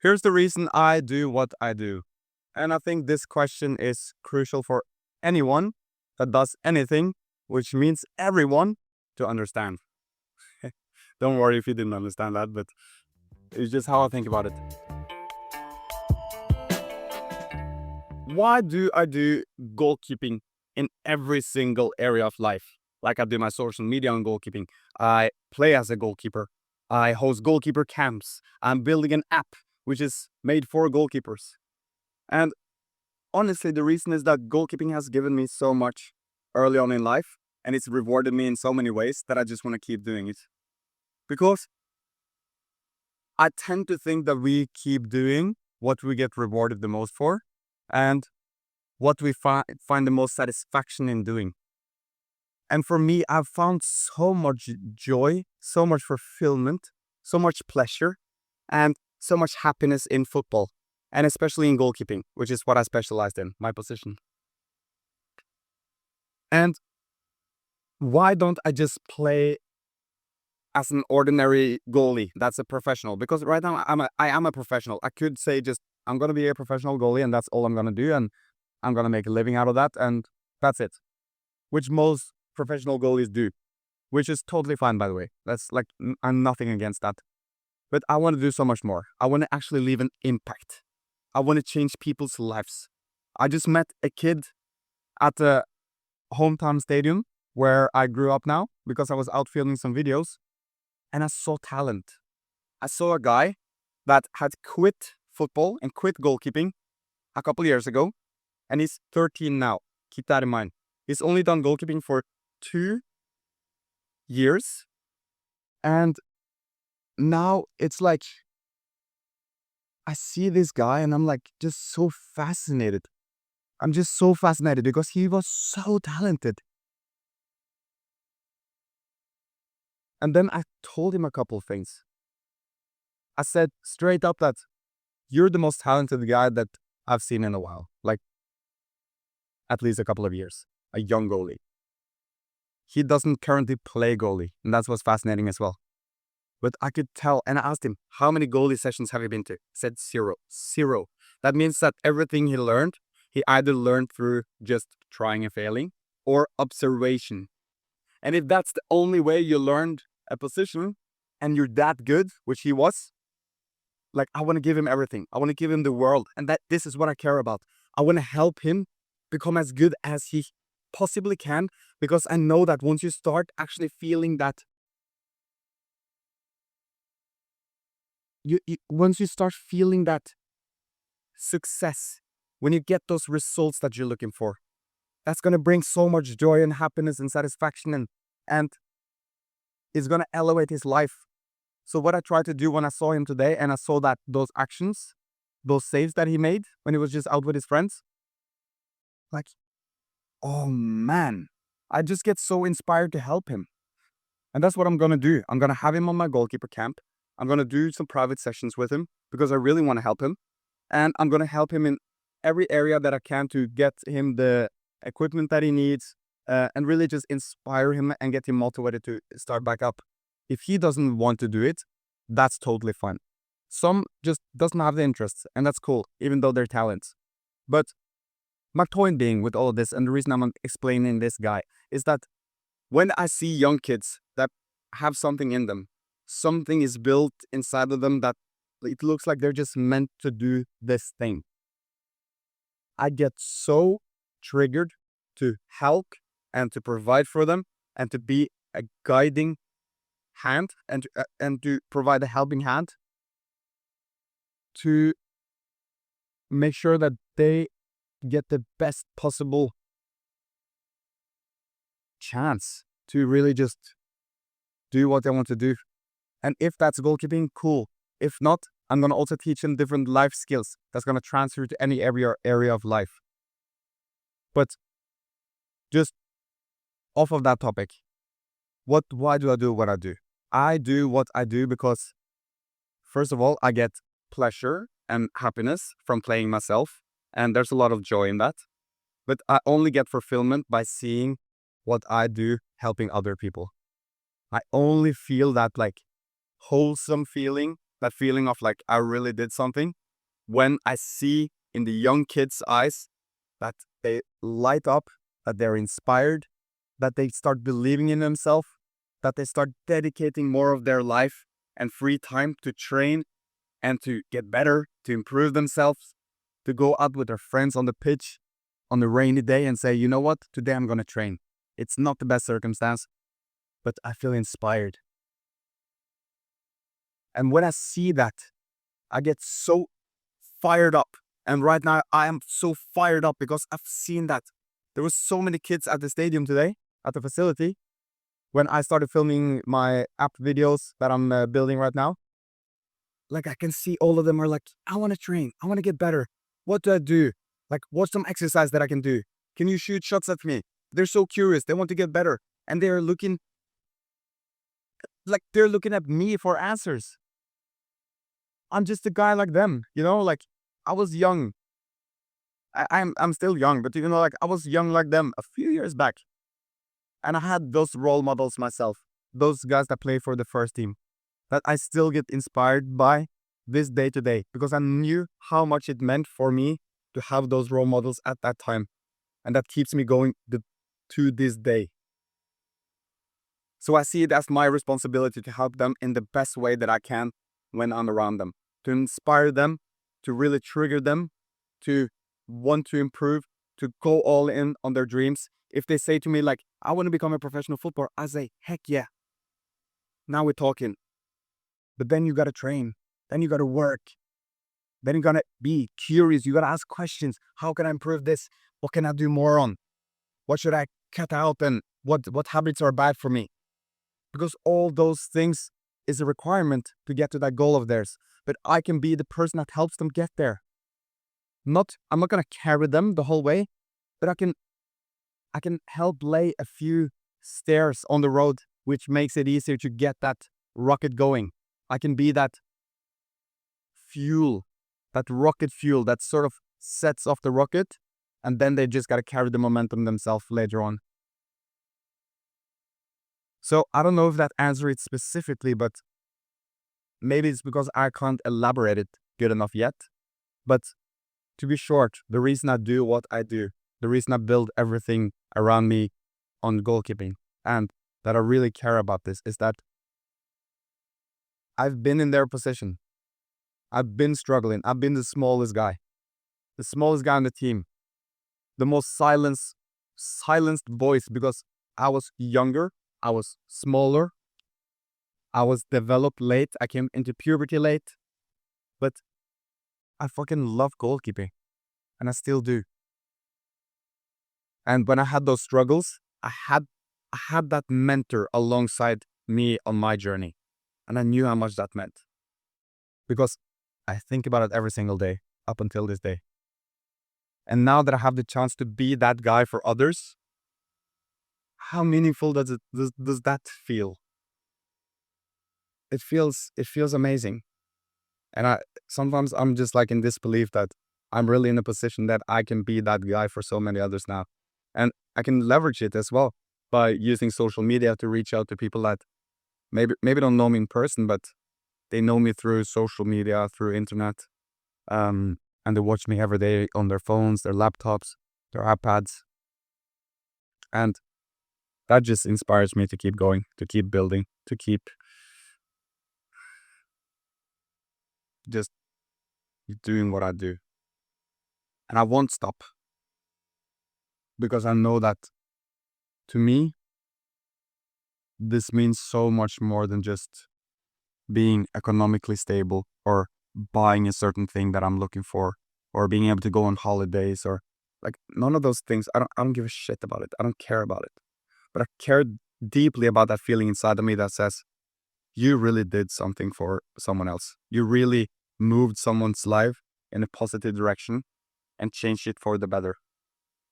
Here's the reason I do what I do. And I think this question is crucial for anyone that does anything, which means everyone, to understand. Don't worry if you didn't understand that, but it's just how I think about it. Why do I do goalkeeping in every single area of life? Like I do my social media on goalkeeping. I play as a goalkeeper. I host goalkeeper camps. I'm building an app which is made for goalkeepers. And honestly, the reason is that goalkeeping has given me so much early on in life, and it's rewarded me in so many ways that I just want to keep doing it. Because I tend to think that we keep doing what we get rewarded the most for, and what we find the most satisfaction in doing. And for me, I've found so much joy, so much fulfillment, so much pleasure, and so much happiness in football, and especially in goalkeeping, which is what I specialized in, my position. And why don't I just play as an ordinary goalie that's a professional? Because right now I am a professional. I could say just I'm gonna be a professional goalie and that's all I'm gonna do, and I'm gonna make a living out of that, and that's it. Which most professional goalies do, which is totally fine, by the way. That's like, I'm nothing against that. But I want to do so much more. I want to actually leave an impact. I want to change people's lives. I just met a kid at the hometown stadium where I grew up now because I was out filming some videos, and I saw talent. I saw a guy that had quit football and quit goalkeeping a couple years ago, and he's 13 now. Keep that in mind. He's only done goalkeeping for 2 years, and now it's like I see this guy and I'm like just so fascinated. I'm just so fascinated because he was so talented. And then I told him a couple of things. I said straight up that you're the most talented guy that I've seen in a while, like at least a couple of years, a young goalie. He doesn't currently play goalie, and that's what's fascinating as well. But I could tell, and I asked him, how many goalie sessions have you been to? He said 0. 0. That means that everything he learned, he either learned through just trying and failing or observation. And if that's the only way you learned a position and you're that good, which he was, like, I want to give him everything. I want to give him the world. And this is what I care about. I want to help him become as good as he possibly can, because I know that once you start actually feeling that once you start feeling that success, when you get those results that you're looking for, that's going to bring so much joy and happiness and satisfaction, and it's going to elevate his life. So what I tried to do when I saw him today and I saw that those actions, those saves that he made when he was just out with his friends, like, oh man, I just get so inspired to help him. And that's what I'm going to do. I'm going to have him on my goalkeeper camp. I'm going to do some private sessions with him because I really want to help him. And I'm going to help him in every area that I can to get him the equipment that he needs, and really just inspire him and get him motivated to start back up. If he doesn't want to do it, that's totally fine. Some just doesn't have the interest, and that's cool, even though they're talents. But my point being with all of this, and the reason I'm explaining this guy, is that when I see young kids that have something in them, something is built inside of them that it looks like they're just meant to do this thing, I get so triggered to help and to provide for them and to be a guiding hand and to provide a helping hand to make sure that they get the best possible chance to really just do what they want to do. And if that's goalkeeping, cool. If not, I'm going to also teach them different life skills that's going to transfer to any area of life. But just off of that topic, why do I do what I do? I do what I do because, first of all, I get pleasure and happiness from playing myself, and there's a lot of joy in that. But I only get fulfillment by seeing what I do helping other people. I only feel that like wholesome feeling that feeling of like I really did something, when I see in the young kids' eyes that they light up, that they're inspired, that they start believing in themselves, that they start dedicating more of their life and free time to train and to get better, to improve themselves, to go out with their friends on the pitch on a rainy day and say, you know what, today I'm going to train. It's not the best circumstance, but I feel inspired. And when I see that, I get so fired up. And right now I am so fired up because I've seen that there was so many kids at the stadium today, at the facility, when I started filming my app videos that I'm building right now. Like I can see all of them are like, I want to train. I want to get better. What do I do? Like, what's some exercise that I can do? Can you shoot shots at me? They're so curious. They want to get better. And they're looking at me for answers. I'm just a guy like them, like I was young. I'm still young, but like I was young like them a few years back. And I had those role models myself, those guys that play for the first team, that I still get inspired by this day to day, because I knew how much it meant for me to have those role models at that time. And that keeps me going to this day. So I see it as my responsibility to help them in the best way that I can when I'm around them, to inspire them, to really trigger them, to want to improve, to go all in on their dreams. If they say to me like, I want to become a professional footballer, I say, heck yeah. Now we're talking. But then you got to train. Then you got to work. Then you got to be curious. You got to ask questions. How can I improve this? What can I do more on? What should I cut out? And what habits are bad for me? Because all those things is a requirement to get to that goal of theirs. But I can be the person that helps them get there. I'm not going to carry them the whole way, but I can help lay a few stairs on the road, which makes it easier to get that rocket going. I can be that fuel, that rocket fuel that sort of sets off the rocket, and then they just got to carry the momentum themselves later on. So I don't know if that answers it specifically, but maybe it's because I can't elaborate it good enough yet. But to be short, the reason I do what I do, the reason I build everything around me on goalkeeping, and that I really care about this, is that I've been in their position. I've been struggling. I've been the smallest guy on the team, the most silenced voice, because I was younger, I was smaller, I was developed late, I came into puberty late, but I fucking love goalkeeping, and I still do. And when I had those struggles, I had that mentor alongside me on my journey, and I knew how much that meant, because I think about it every single day up until this day. And now that I have the chance to be that guy for others, how meaningful does that feel? It feels amazing. And sometimes I'm just like in disbelief that I'm really in a position that I can be that guy for so many others now. And I can leverage it as well by using social media to reach out to people that maybe don't know me in person, but they know me through social media, through internet. And they watch me every day on their phones, their laptops, their iPads. And that just inspires me to keep going, to keep building, to keep just doing what I do. And I won't stop, because I know that to me, this means so much more than just being economically stable or buying a certain thing that I'm looking for, or being able to go on holidays, or like none of those things. I don't give a shit about it. I don't care about it. But I care deeply about that feeling inside of me that says, you really did something for someone else. You really moved someone's life in a positive direction and changed it for the better.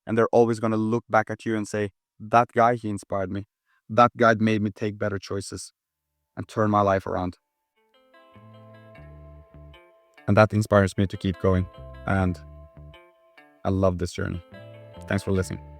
And they're always going to look back at you and say, that guy, he inspired me. That guy made me take better choices and turn my life around. And that inspires me to keep going. And I love this journey. Thanks for listening.